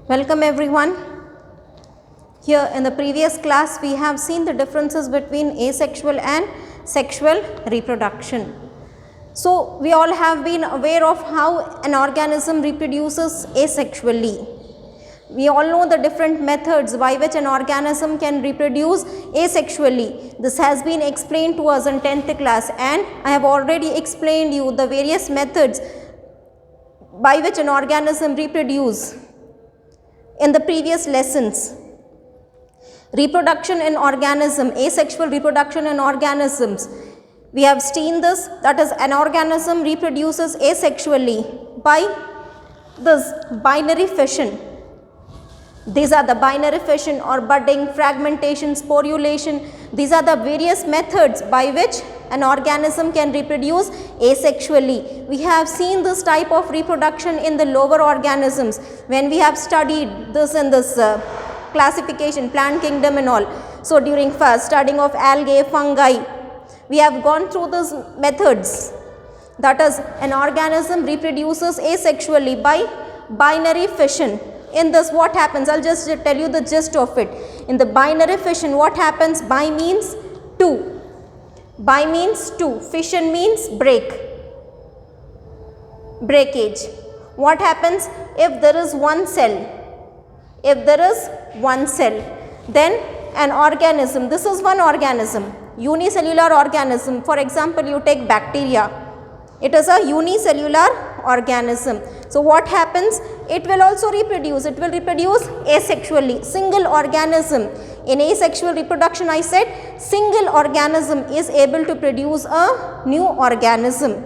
Welcome everyone. Here in the previous class we have seen the differences between asexual and sexual reproduction. So we all have been aware of how an organism reproduces asexually. We all know the different methods by which an organism can reproduce asexually. This has been explained to us in 10th class, and I have already explained you the various methods by which an organism reproduces in the previous lessons. Reproduction in organism, asexual reproduction in organisms. We have seen this, that is, an organism reproduces asexually by this binary fission. These are the binary fission or budding, fragmentation, sporulation. These are the various methods by which an organism can reproduce asexually. We have seen this type of reproduction in the lower organisms when we have studied this in this classification, plant kingdom and all. So during first studying of algae, fungi, we have gone through these methods. That is, an organism reproduces asexually by binary fission. In this, what happens? I'll just tell you the gist of it. In the binary fission, what happens? Bi means two. Bi means two. Fission means breakage. What happens if there is one cell? If there is one cell, then an organism, this is one organism, unicellular organism. For example, you take bacteria. It is a unicellular organism. So what happens? It will also reproduce. It will reproduce asexually. Single organism. In asexual reproduction, I said single organism is able to produce a new organism.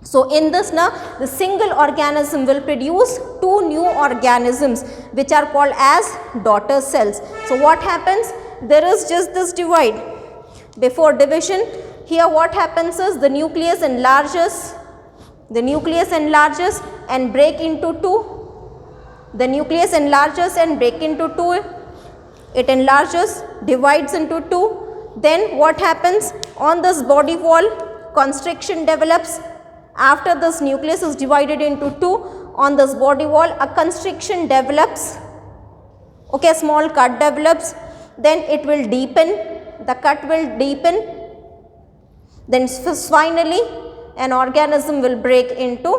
So in this now, the single organism will produce two new organisms which are called as daughter cells. So what happens? There is just this divide. Before division, here what happens is the nucleus enlarges. The nucleus enlarges and break into two. The nucleus enlarges and break into two. It enlarges, divides into two. Then what happens? On this body wall, constriction develops. After this nucleus is divided into two, on this body wall a constriction develops. Okay, a small cut develops. Then it will deepen. The cut will deepen. Then finally an organism will break into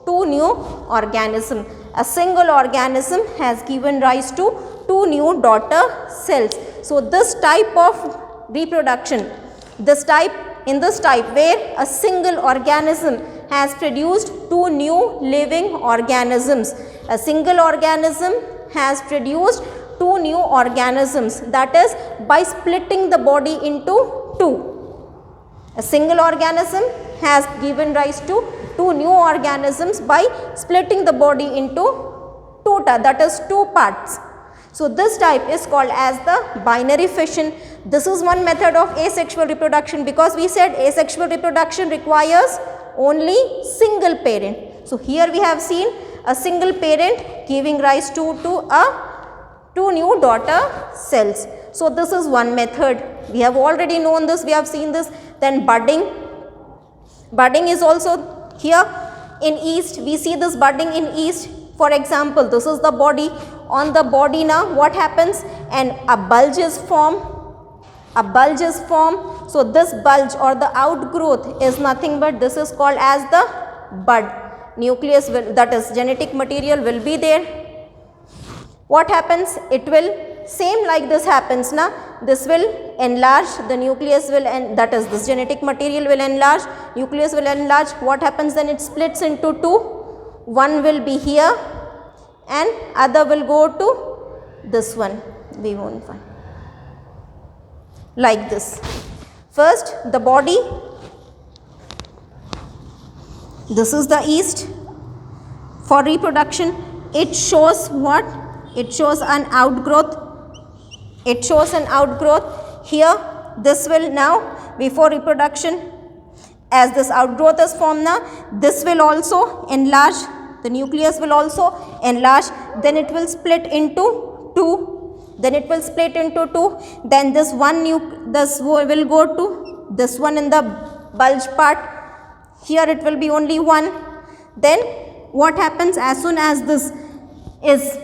two new organisms. A single organism has given rise to two new daughter cells. So this type of reproduction, in this type where a single organism has produced two new living organisms. A single organism has produced two new organisms, that is by splitting the body into two. A single organism has given rise to two new organisms by splitting the body into two, that is two parts. So this type is called as the binary fission. This is one method of asexual reproduction, because we said asexual reproduction requires only single parent. So here we have seen a single parent giving rise to two new daughter cells. So this is one method. We have already known this, we have seen this. Then budding. Budding is also here in yeast. We see this budding in yeast. For example, this is the body. On the body now what happens? And a bulge is formed. A bulge is formed. So this bulge or the outgrowth is nothing but this is called as the bud. Nucleus will, that is genetic material will be there. What happens? It will same like this happens now. This will enlarge, the nucleus will, and that is this genetic material will enlarge, nucleus will enlarge. What happens then? It splits into two. One will be here and other will go to this one. We won't find. Like this. First the body, this is the yeast. For reproduction it shows what? It shows an outgrowth. It shows an outgrowth. Here this will now, before reproduction, as this outgrowth is formed now, this will also enlarge. The nucleus will also enlarge. Then it will split into two. Then it will split into two. Then this one this will go to this one in the bulge part. Here it will be only one. Then what happens? As soon as this is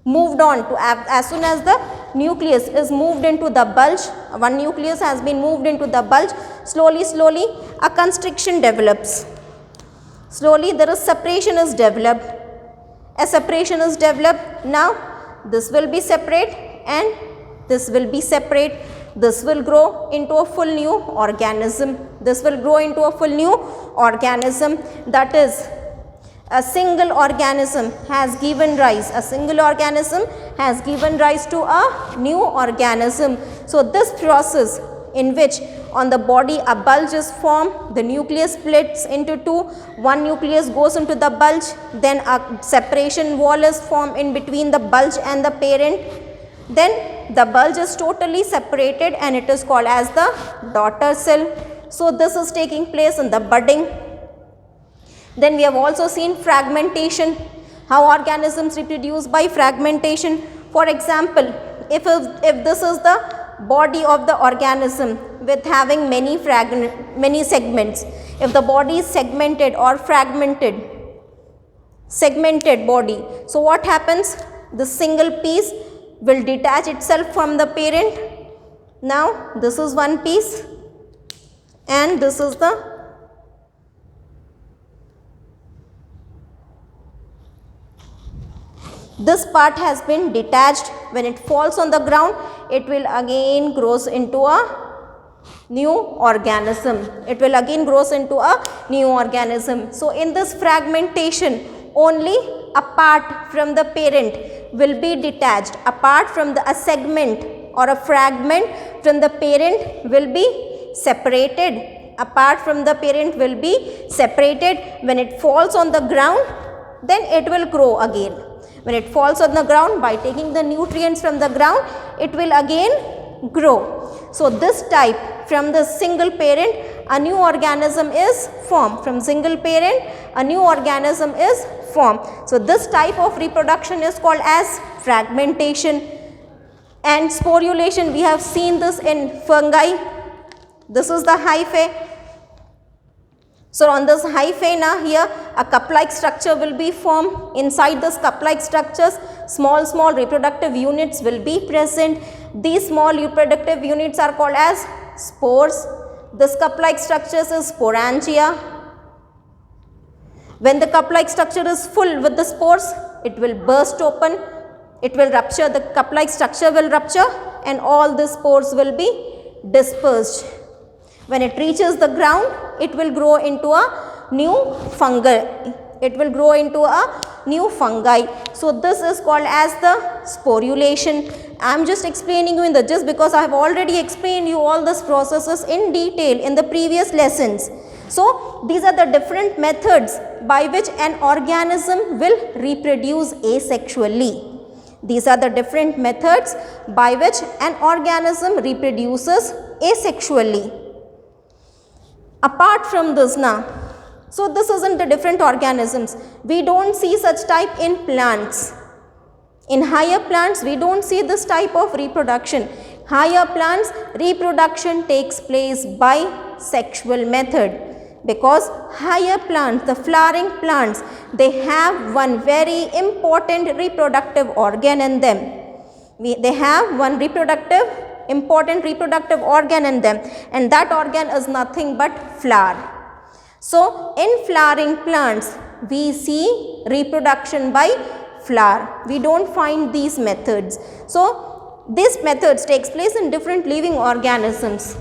moved on to, as soon as the nucleus is moved into the bulge, one nucleus has been moved into the bulge, slowly a constriction develops. Slowly there is separation is developed. A separation is developed. Now this will be separate and this will be separate. This will grow into a full new organism. This will grow into a full new organism. That is, a single organism has given rise. A single organism has given rise to a new organism. So this process in which on the body a bulge is formed, the nucleus splits into two, one nucleus goes into the bulge, then a separation wall is formed in between the bulge and the parent. Then the bulge is totally separated and it is called as the daughter cell. So this is taking place in the budding. Then we have also seen fragmentation, how organisms reproduce by fragmentation. For example, if this is the body of the organism with having many segments, if the body is segmented or fragmented, segmented body, so what happens? The single piece will detach itself from the parent. Now this is one piece and this is the this part has been detached. When it falls on the ground, it will again grows into a new organism. It will again grows into a new organism. So in this fragmentation, only a part from the parent will be detached. Apart from a segment or a fragment from the parent will be separated. Apart from the parent will be separated. When it falls on the ground, then it will grow again. When it falls on the ground, by taking the nutrients from the ground, it will again grow. So this type, from the single parent, a new organism is formed. From single parent, a new organism is formed. So this type of reproduction is called as fragmentation. And sporulation, we have seen this in fungi. This is the hyphae. So on this hyphae now, here a cup-like structure will be formed. Inside this cup-like structures, small reproductive units will be present. These small reproductive units are called as spores. This cup-like structures is sporangia. When the cup-like structure is full with the spores, it will burst open. It will rupture. The cup-like structure will rupture and all the spores will be dispersed. When it reaches the ground, it will grow into a new fungi. It will grow into a new fungi. So this is called as the sporulation. I am just explaining you in the just because I have already explained you all these processes in detail in the previous lessons. So these are the different methods by which an organism will reproduce asexually. These are the different methods by which an organism reproduces asexually. Apart from this now, so this isn't the different organisms. We don't see such type in plants. In higher plants, we don't see this type of reproduction. Higher plants, reproduction takes place by sexual method. Because higher plants, the flowering plants, they have one very important reproductive organ in them. They have one important reproductive organ in them, and that organ is nothing but flower. So in flowering plants, we see reproduction by flower. We don't find these methods. So these methods takes place in different living organisms.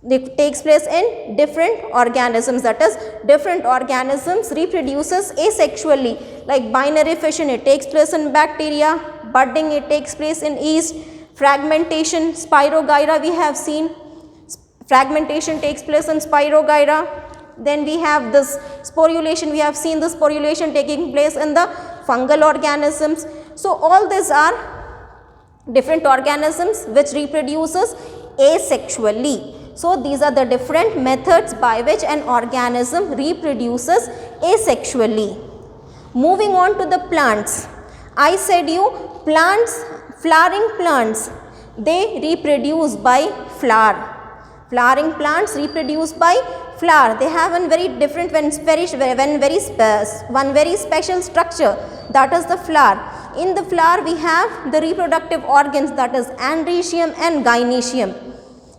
It takes place in different organisms, that is, different organisms reproduces asexually. Like binary fission, it takes place in bacteria. Budding, it takes place in yeast. Fragmentation, Spirogyra, we have seen. Fragmentation takes place in Spirogyra. Then we have this sporulation, we have seen the sporulation taking place in the fungal organisms. So all these are different organisms which reproduces asexually. So these are the different methods by which an organism reproduces asexually. Moving on to the plants. I said you plants, flowering plants, they reproduce by flower. Flowering plants reproduce by flower. They have one very different, one very special structure, that is the flower. in the flower we have the reproductive organs, that is androecium and gynoecium.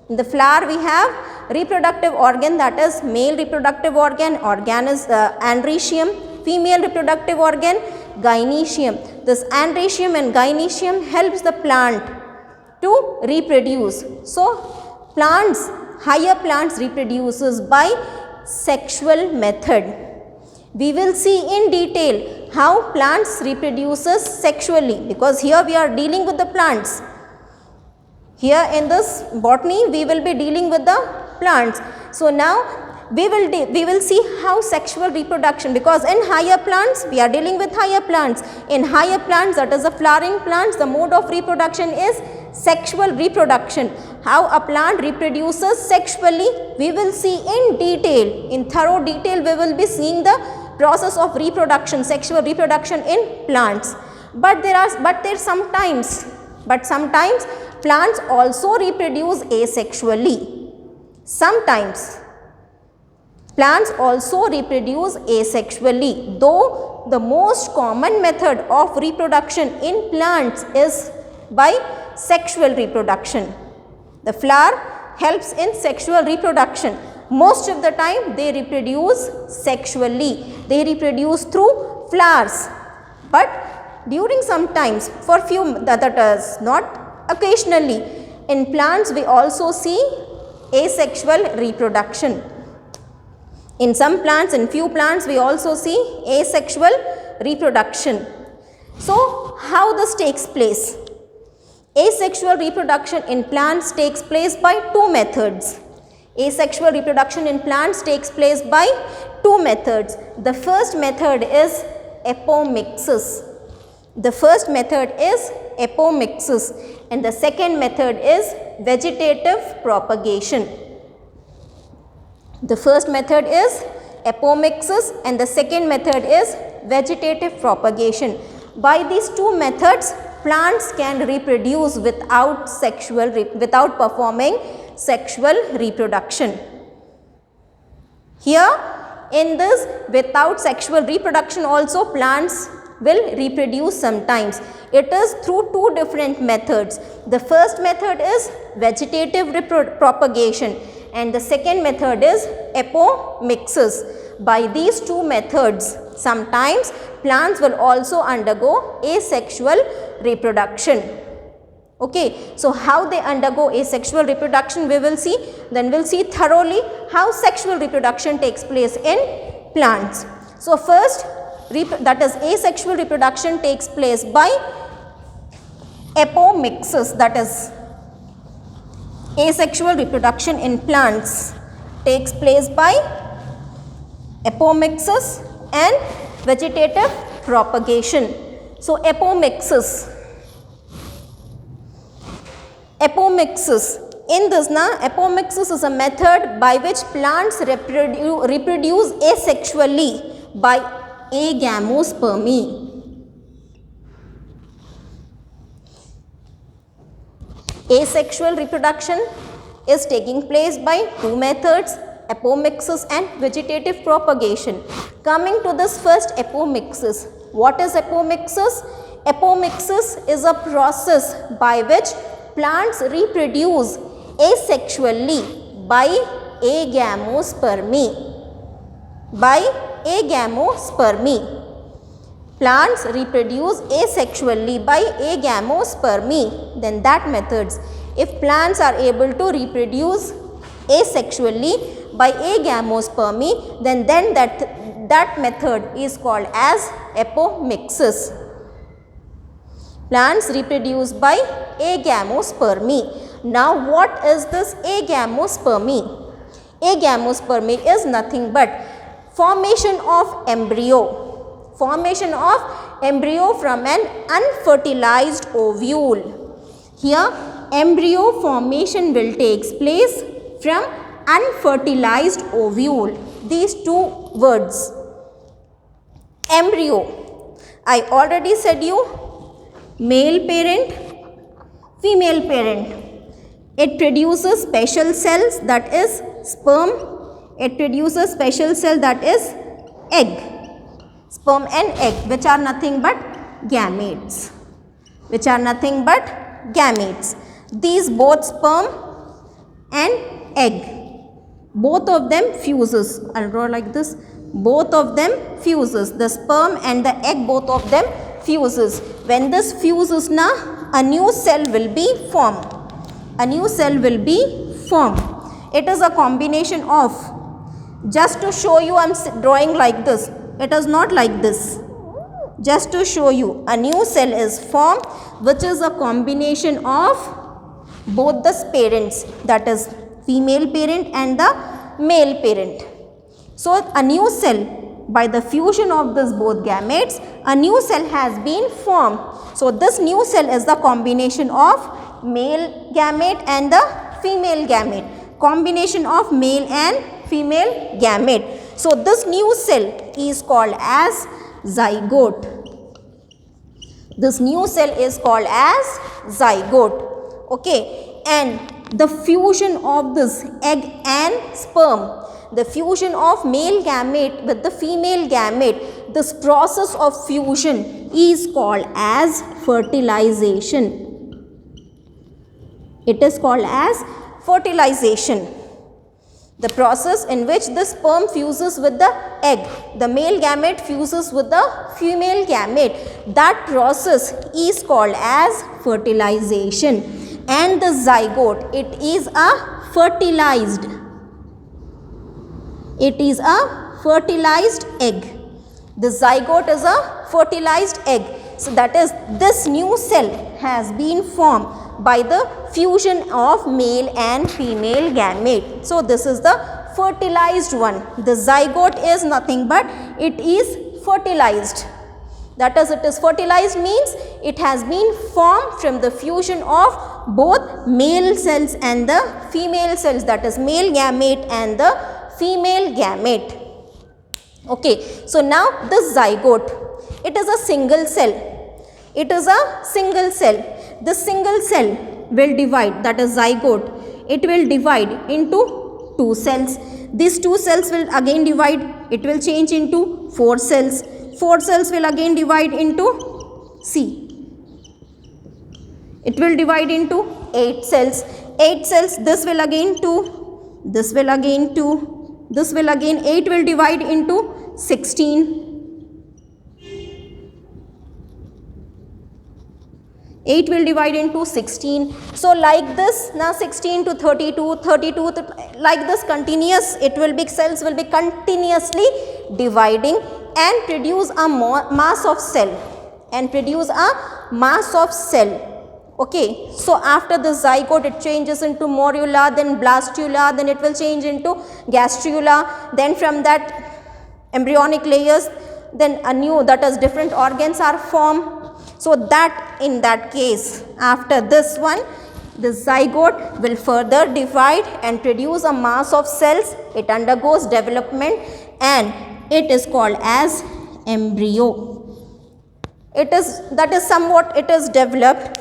In the flower we have reproductive organ, that is male reproductive organ, androecium, female reproductive organ, gynoecium. This androecium and gynoecium helps the plant to reproduce. So plants, higher plants reproduces by sexual method. We will see in detail how plants reproduces sexually, because here we are dealing with the plants. Here in this botany we will be dealing with the plants. So now we will see how sexual reproduction, because in higher plants we are dealing with higher plants. In higher plants, that is the flowering plants, the mode of reproduction is sexual reproduction. How a plant reproduces sexually, we will see in detail, in thorough detail we will be seeing the process of reproduction, sexual reproduction in plants. But sometimes plants also reproduce asexually. Sometimes plants also reproduce asexually, though the most common method of reproduction in plants is by sexual reproduction. The flower helps in sexual reproduction. Most of the time they reproduce sexually. They reproduce through flowers. But during some times, for few, that is not occasionally, in plants we also see asexual reproduction. In some plants, in few plants we also see asexual reproduction. So how this takes place? Asexual reproduction in plants takes place by two methods. Asexual reproduction in plants takes place by two methods. The first method is apomixis. The first method is apomixis and the second method is vegetative propagation. The first method is apomixis and the second method is vegetative propagation. By these two methods, plants can reproduce without performing sexual reproduction. Here in this without sexual reproduction also plants will reproduce sometimes. It is through two different methods. The first method is vegetative propagation and the second method is apomixis. By these two methods, sometimes plants will also undergo asexual reproduction. Okay, so how they undergo asexual reproduction we will see. Then we will see thoroughly how sexual reproduction takes place in plants. So first, that is asexual reproduction takes place by apomixis, that is asexual reproduction in plants takes place by apomixis and vegetative propagation. So apomixis. In this apomixis is a method by which plants reproduce asexually by agamospermy. Asexual reproduction is taking place by two methods, apomixis and vegetative propagation. Coming to this first apomixis. What is apomixis? Apomixis is a process by which plants reproduce asexually by agamospermy. By agamospermy. Plants reproduce asexually by agamospermy. Then that methods. If plants are able to reproduce asexually by agamospermy, then that method is called as apomixis. Plants reproduce by agamospermy. Now what is this agamospermy? Agamospermy is nothing but formation of embryo. Formation of embryo from an unfertilized ovule. Here embryo formation will take place from unfertilized ovule. These two words. Embryo. I already said you, male parent, female parent. It produces special cells, that is sperm. It produces special cell, that is egg. Sperm and egg, which are nothing but gametes, which are nothing but gametes. These both sperm and egg, both of them fuses. I'll draw like this. Both of them fuses. The sperm and the egg, both of them fuses. When this fuses na, a new cell will be formed. A new cell will be formed. It is a combination of, just to show you I am drawing like this. It is not like this. Just to show you, a new cell is formed, which is a combination of both the parents, that is female parent and the male parent. So a new cell, by the fusion of this both gametes, a new cell has been formed. So this new cell is the combination of male gamete and the female gamete. Combination of male and female gamete. So this new cell is called as zygote. This new cell is called as zygote. Okay, and the fusion of this egg and sperm, the fusion of male gamete with the female gamete, this process of fusion is called as fertilization. It is called as fertilization. The process in which the sperm fuses with the egg, the male gamete fuses with the female gamete, that process is called as fertilization. And the zygote, it is a fertilized. It is a fertilized egg. The zygote is a fertilized egg. So that is, this new cell has been formed by the fusion of male and female gamete. So this is the fertilized one. The zygote is nothing but it is fertilized. That is, it is fertilized means it has been formed from the fusion of both male cells and the female cells, that is male gamete and the female gamete. Okay, so now this zygote, it is a single cell. It is a single cell. This single cell will divide, that is zygote, it will divide into 2 cells. These 2 cells will again divide, it will change into 4 cells. 4 cells will again divide into it will divide into 8 cells. 8 cells, this will again 2, this will again 2, this will again 8 will divide into 16. 8 will divide into 16. So like this, now 16 to 32, 32 to, like this continuous, it will be, cells will be continuously dividing and produce a mass of cell. Okay, so after the zygote, it changes into morula, then blastula, then it will change into gastrula, then from that embryonic layers, then a new, that is different organs are formed. So that in that case, after this one, the zygote will further divide and produce a mass of cells. It undergoes development and it is called as embryo. It is, that is somewhat, it is developed.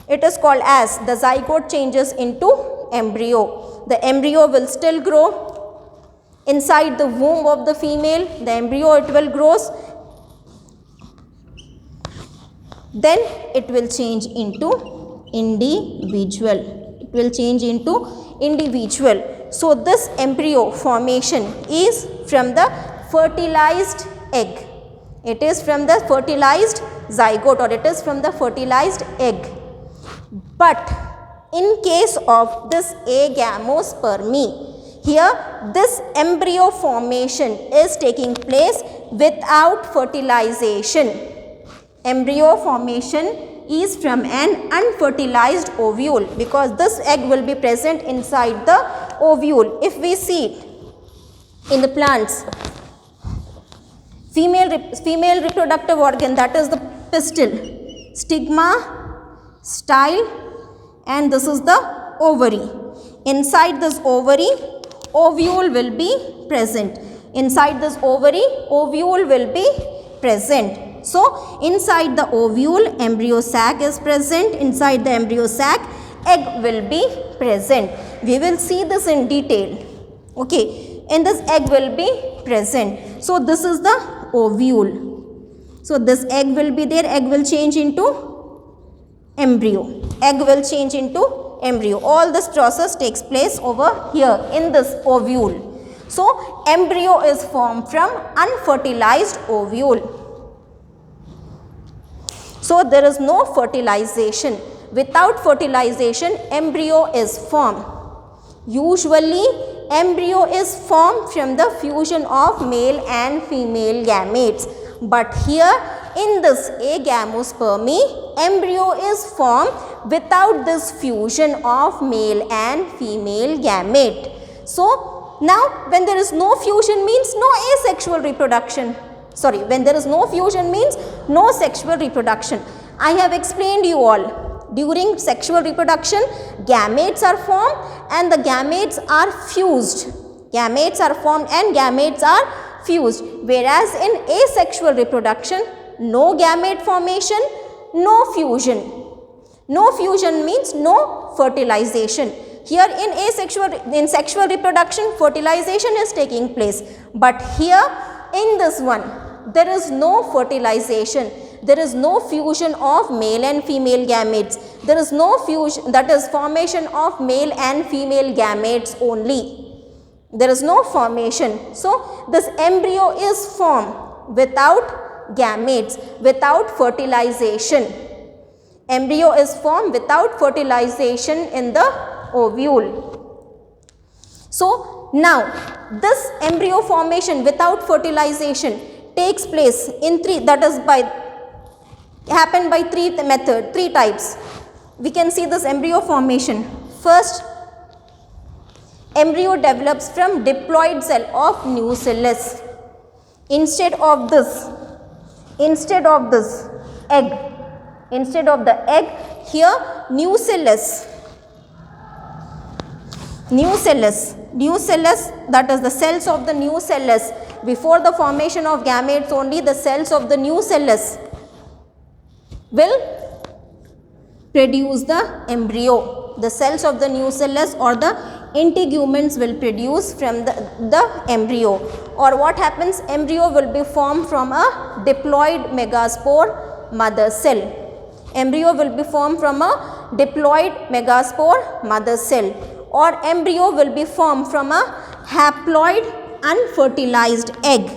It is called as, the zygote changes into embryo. The embryo will still grow inside the womb of the female. The embryo, it will grows. Then it will change into individual. It will change into individual. So this embryo formation is from the fertilized egg. It is from the fertilized zygote, or it is from the fertilized egg. But in case of this agamospermy, here this embryo formation is taking place without fertilization. Embryo formation is from an unfertilized ovule, because this egg will be present inside the ovule. If we see in the plants, female reproductive organ, that is the pistil, stigma, style, and this is the ovary. Inside this ovary, ovule will be present. Inside this ovary, ovule will be present. So inside the ovule, embryo sac is present. Inside the embryo sac, egg will be present. We will see this in detail. Okay, in this egg will be present. So this is the ovule. So this egg will be there, egg will change into embryo. Egg will change into embryo. All this process takes place over here in this ovule. So embryo is formed from unfertilized ovule. So there is no fertilization. Without fertilization, embryo is formed. Usually embryo is formed from the fusion of male and female gametes. But here in this agamospermy, embryo is formed without this fusion of male and female gamete. So now when there is no fusion means no asexual reproduction. Sorry, when there is no fusion means no sexual reproduction. I have explained you all. During sexual reproduction, gametes are formed and the gametes are fused. Gametes are formed and gametes are fused. Whereas in asexual reproduction, no gamete formation, no fusion. No fusion means no fertilization. Here in sexual reproduction, fertilization is taking place. But here in this one, there is no fertilization. There is no fusion of male and female gametes. There is no fusion, that is formation of male and female gametes only. There is no formation. So this embryo is formed without gametes, without fertilization. Embryo is formed without fertilization in the ovule. So now this embryo formation without fertilization takes place in happen by three types. We can see this embryo formation. First, embryo develops from diploid cell of nucellus. Instead of this egg, instead of the egg, here nucellus, that is the cells of the nucellus. Before the formation of gametes only, the cells of the nucellus will produce the embryo. The cells of the nucellus or the integuments will produce from the embryo. Or what happens? Embryo will be formed from a diploid megaspore mother cell. Embryo will be formed from a diploid megaspore mother cell. Or embryo will be formed from a haploid unfertilized egg.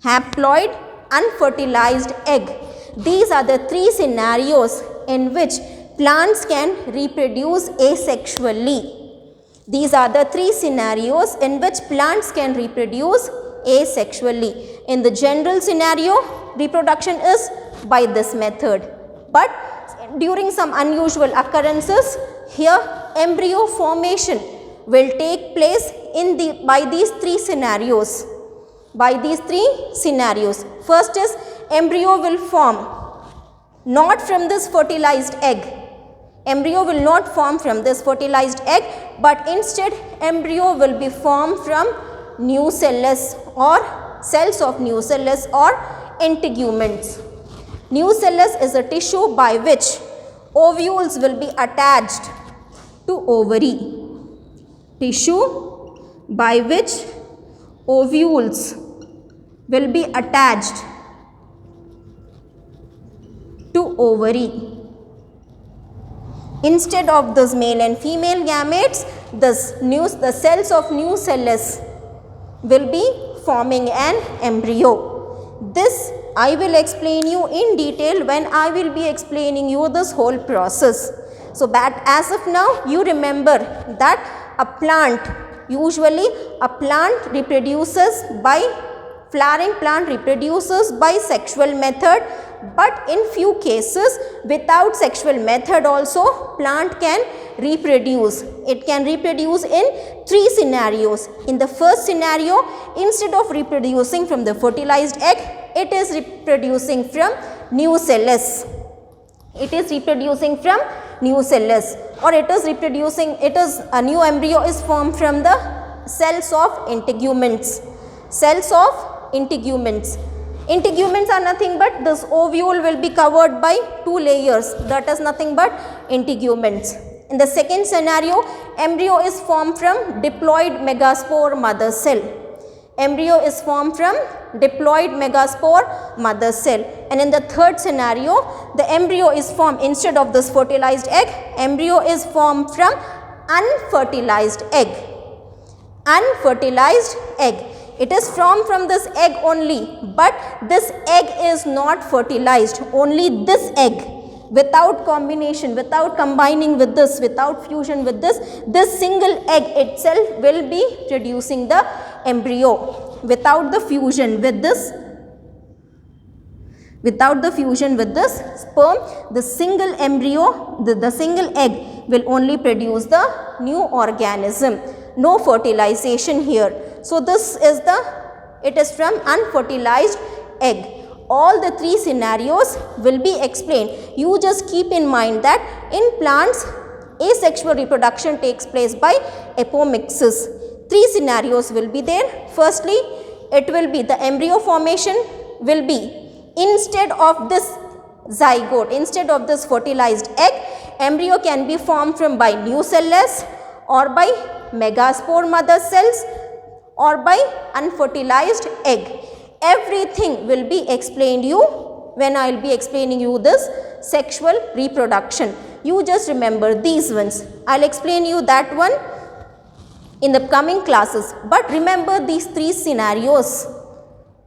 Haploid unfertilized egg. These are the three scenarios in which plants can reproduce asexually. These are the three scenarios in which plants can reproduce asexually. In the general scenario, reproduction is by this method. But during some unusual occurrences, here embryo formation will take place by these three scenarios. First is embryo will form not from this fertilized egg. Embryo will not form from this fertilized egg, but instead embryo will be formed from nucellus or cells of nucellus or integuments. Nucellus is a tissue by which ovules will be attached to ovary. Tissue by which ovules will be attached to ovary. Instead of this male and female gametes, the cells of nucellus will be forming an embryo. This I will explain you in detail when I will be explaining you this whole process. So that as of now you remember that a plant, usually a plant reproduces by, flowering plant reproduces by sexual method, but in few cases without sexual method also plant can reproduce. It can reproduce in three scenarios. In the first scenario, instead of reproducing from the fertilized egg, it is reproducing from nucellus. It is reproducing from nucellus, or it is a new embryo is formed from the cells of integuments. Cells of integuments. Integuments are nothing but this ovule will be covered by two layers, that is nothing but integuments. In the second scenario, embryo is formed from diploid megaspore mother cell. embryo is formed from diploid megaspore mother cell. And in the third scenario, the embryo is formed instead of this fertilized egg, embryo is formed from unfertilized egg. Unfertilized egg. It is formed from this egg only, but this egg is not fertilized, only this egg. Without combination, without combining with this, without fusion with this single egg itself will be producing the embryo. Without the fusion with this, sperm, the single embryo, the single egg will only produce the new organism. No fertilization here. So this is it is from unfertilized egg. All the three scenarios will be explained. You just keep in mind that in plants, asexual reproduction takes place by apomixis. Three scenarios will be there. Firstly, it will be the embryo formation will be instead of this zygote, instead of this fertilized egg, embryo can be formed from by nucellus or by megaspore mother cells or by unfertilized egg. Everything will be explained you when I will be explaining you this sexual reproduction. You just remember these ones. I will explain you that one in the coming classes. But remember these three scenarios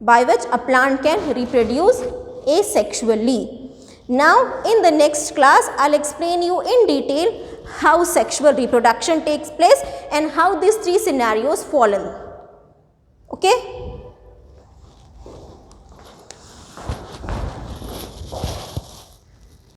by which a plant can reproduce asexually. Now in the next class, I will explain you in detail how sexual reproduction takes place and how these three scenarios fall in. Okay?